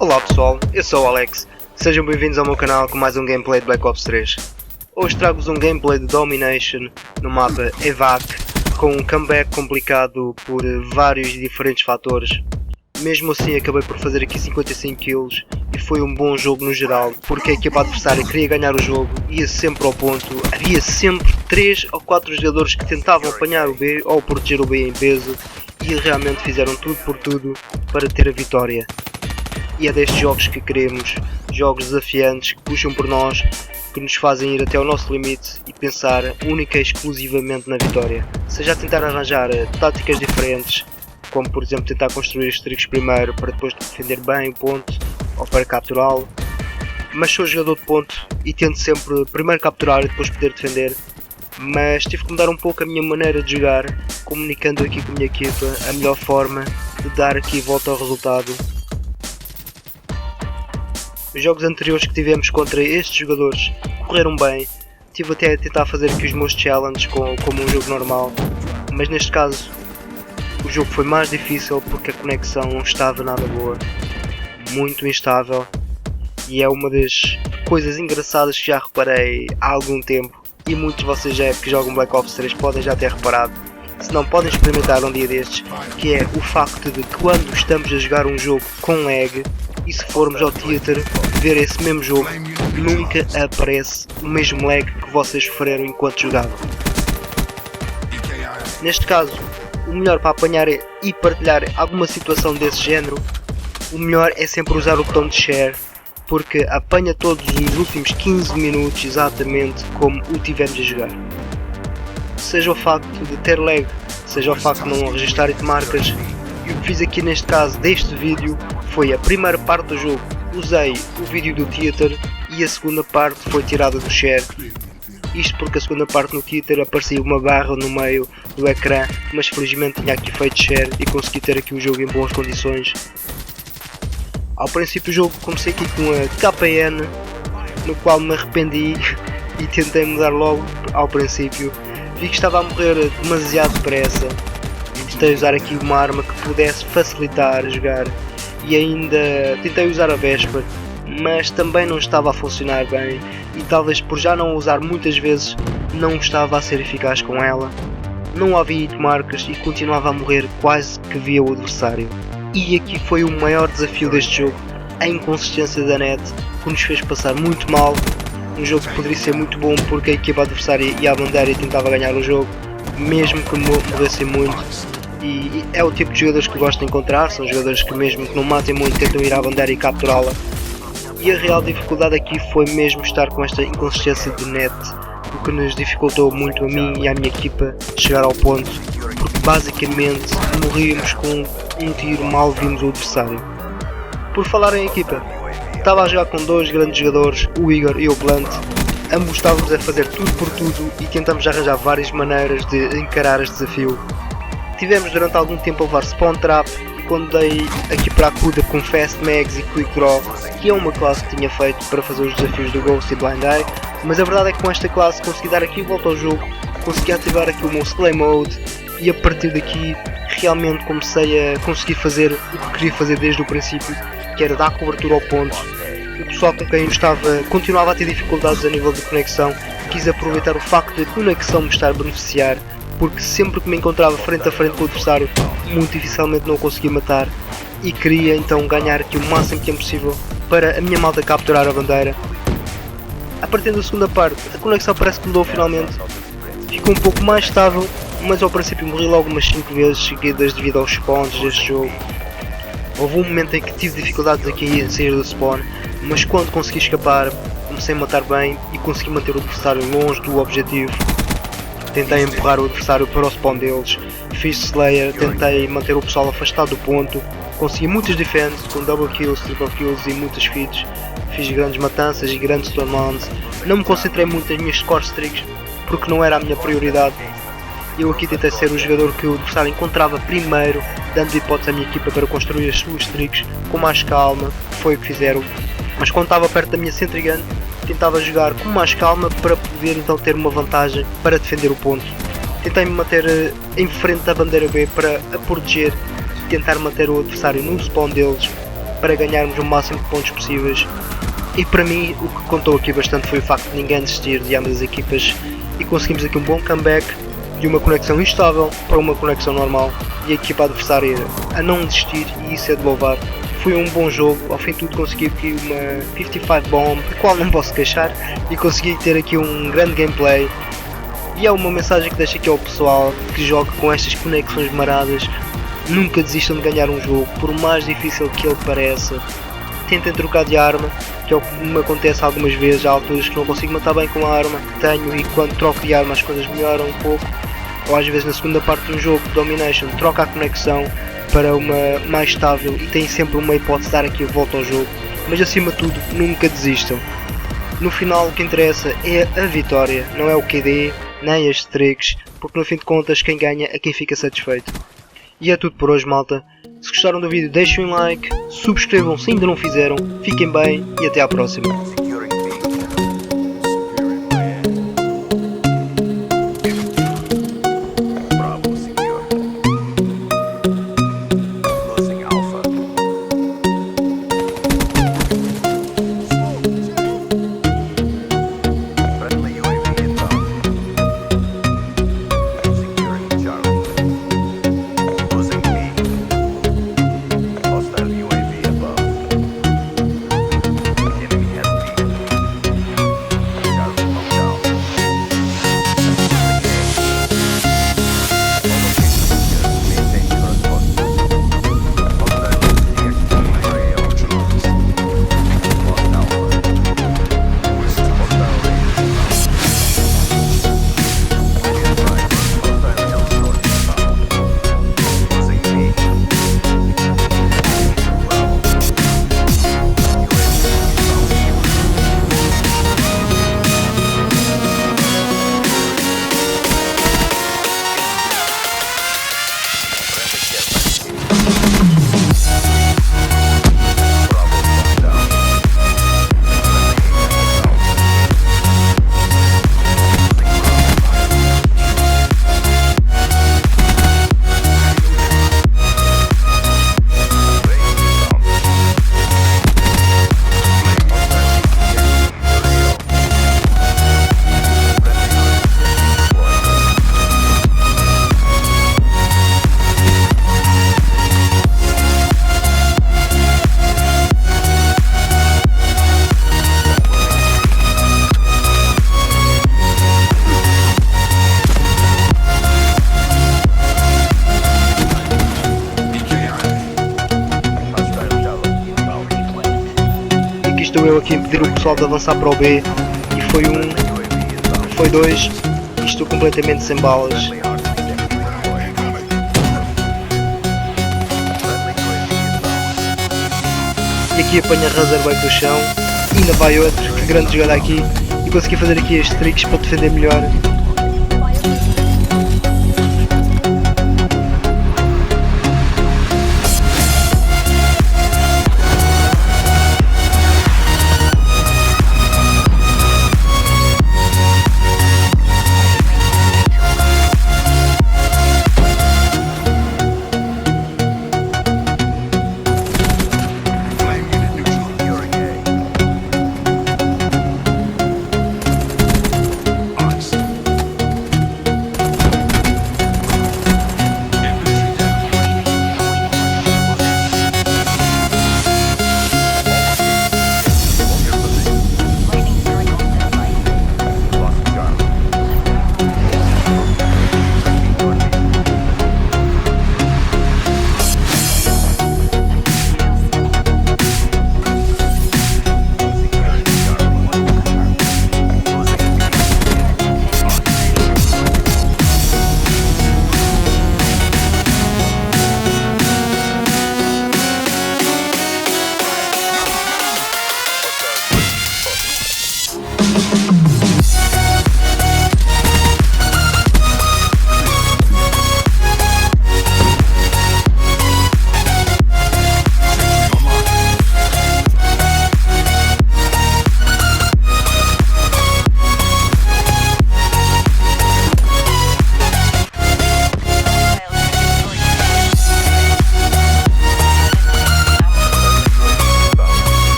Olá pessoal, eu sou o Alex, sejam bem-vindos ao meu canal com mais um gameplay de Black Ops 3. Hoje trago-vos um gameplay de Domination no mapa Evac, com um comeback complicado por vários e diferentes fatores. Mesmo assim acabei por fazer aqui 55 kills e foi um bom jogo no geral, porque a equipa adversária queria ganhar o jogo, ia sempre ao ponto, havia sempre 3 ou 4 jogadores que tentavam apanhar o B ou proteger o B em peso e realmente fizeram tudo por tudo para ter a vitória. E é destes jogos que queremos, jogos desafiantes que puxam por nós, que nos fazem ir até ao nosso limite e pensar única e exclusivamente na vitória. Seja a tentar arranjar táticas diferentes, como por exemplo tentar construir os tricks primeiro para depois defender bem o ponto ou para capturá-lo. Mas sou jogador de ponto e tento sempre primeiro capturar e depois poder defender. Mas tive que mudar um pouco a minha maneira de jogar, comunicando aqui com a minha equipa a melhor forma de dar aqui volta ao resultado. Os jogos anteriores que tivemos contra estes jogadores correram bem, estive até a tentar fazer aqui os meus challenges como um jogo normal, mas neste caso o jogo foi mais difícil porque a conexão não estava nada boa, muito instável, e é uma das coisas engraçadas que já reparei há algum tempo, e muitos de vocês já que jogam Black Ops 3 podem já ter reparado, se não podem experimentar um dia destes, que é o facto de que quando estamos a jogar um jogo com lag, e se formos ao theater ver esse mesmo jogo, nunca aparece o mesmo lag que vocês sofreram enquanto jogavam. Neste caso, o melhor para apanhar e partilhar alguma situação desse género, o melhor é sempre usar o botão de share, porque apanha todos os últimos 15 minutos exatamente como o tivemos a jogar. Seja o facto de ter lag, seja o facto de não registrar marcas, e o que fiz aqui neste caso deste vídeo foi a primeira parte do jogo, usei o vídeo do theater e a segunda parte foi tirada do share. Isto porque a segunda parte no theater aparecia uma barra no meio do ecrã, mas felizmente tinha aqui feito share e consegui ter aqui o jogo em boas condições. Ao princípio do jogo comecei aqui com a KPN, no qual me arrependi e tentei mudar logo ao princípio. Vi que estava a morrer demasiado depressa e tentei usar aqui uma arma que pudesse facilitar a jogar. E ainda tentei usar a Vesper, mas também não estava a funcionar bem e talvez por já não a usar muitas vezes não estava a ser eficaz com ela. Não havia hitmarkers e continuava a morrer quase que via o adversário. E aqui foi o maior desafio deste jogo, a inconsistência da net, que nos fez passar muito mal. Um jogo que poderia ser muito bom porque a equipa adversária ia à bandeira e tentava ganhar o jogo, mesmo que morressem muito. E é o tipo de jogadores que gosto de encontrar, são jogadores que mesmo que não matem muito tentam ir à bandeira e capturá-la. E a real dificuldade aqui foi mesmo estar com esta inconsistência de net, o que nos dificultou muito a mim e à minha equipa chegar ao ponto, porque basicamente morríamos com um tiro mal vimos o adversário. Por falar em equipa, estava a jogar com dois grandes jogadores, o Igor e o Blunt. Ambos estávamos a fazer tudo por tudo e tentamos arranjar várias maneiras de encarar este desafio. Tivemos durante algum tempo a levar Spawn Trap e quando dei aqui para a CUDA com Fast Mags e Quick Draw, que é uma classe que tinha feito para fazer os desafios do Ghost e Blind Eye, mas a verdade é que com esta classe consegui dar aqui volta ao jogo, consegui ativar aqui o meu Slay Mode e a partir daqui realmente comecei a conseguir fazer o que queria fazer desde o princípio, que era dar cobertura ao ponto. O pessoal com quem eu estava continuava a ter dificuldades a nível de conexão, quis aproveitar o facto de a conexão me estar a beneficiar, porque sempre que me encontrava frente a frente com o adversário, muito dificilmente não o conseguia matar e queria então ganhar aqui o máximo tempo possível para a minha malta capturar a bandeira. A partir da segunda parte, a conexão parece que mudou finalmente, ficou um pouco mais estável, mas ao princípio morri logo umas 5 vezes seguidas devido aos spawns deste jogo. Houve um momento em que tive dificuldades aqui em sair do spawn, mas quando consegui escapar, comecei a matar bem e consegui manter o adversário longe do objetivo. Tentei empurrar o adversário para o spawn deles, fiz Slayer, tentei manter o pessoal afastado do ponto, consegui muitas defenses com double kills, triple kills e muitas feeds, fiz grandes matanças e grandes turn-ons, não me concentrei muito nas minhas score streaks porque não era a minha prioridade. Eu aqui tentei ser o jogador que o adversário encontrava primeiro, dando hipótese à minha equipa para construir as suas streaks com mais calma, que foi o que fizeram, mas quando estava perto da minha Sentry Gun, tentava jogar com mais calma para poder então ter uma vantagem para defender o ponto. Tentei me manter em frente da bandeira B para a proteger e tentar manter o adversário no spawn deles para ganharmos o máximo de pontos possíveis. E para mim o que contou aqui bastante foi o facto de ninguém desistir de ambas as equipas e conseguimos aqui um bom comeback de uma conexão instável para uma conexão normal e a equipa adversária a não desistir, e isso é de louvar. Foi um bom jogo, ao fim de tudo consegui aqui uma 55 bomb, da qual não posso queixar, e consegui ter aqui um grande gameplay. E é uma mensagem que deixo aqui ao pessoal que joga com estas conexões maradas: nunca desistam de ganhar um jogo, por mais difícil que ele pareça. Tentem trocar de arma, que é o que me acontece algumas vezes. Há alturas que não consigo matar bem com a arma que tenho, e quando troco de arma as coisas melhoram um pouco. Ou às vezes na segunda parte de um jogo, Domination, troca a conexão para uma mais estável e tem sempre uma hipótese de dar aqui a volta ao jogo. Mas acima de tudo, nunca desistam. No final o que interessa é a vitória, não é o QD, nem as tricks, porque no fim de contas quem ganha é quem fica satisfeito. E é tudo por hoje, malta. Se gostaram do vídeo, deixem um like, subscrevam se ainda não fizeram, fiquem bem e até à próxima. Estou eu aqui a impedir o pessoal de avançar para o B, e foi um, foi dois, e estou completamente sem balas. E aqui apanha Razorback do chão, e ainda vai outro, que grande jogada aqui, e consegui fazer aqui as tricks para defender melhor.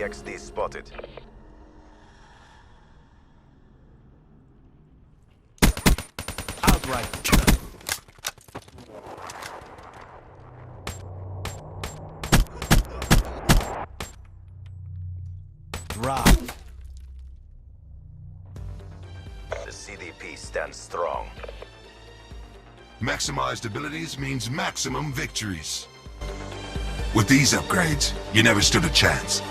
XD spotted. Outright. Drop. The CDP stands strong. Maximized abilities means maximum victories. With these upgrades, you never stood a chance.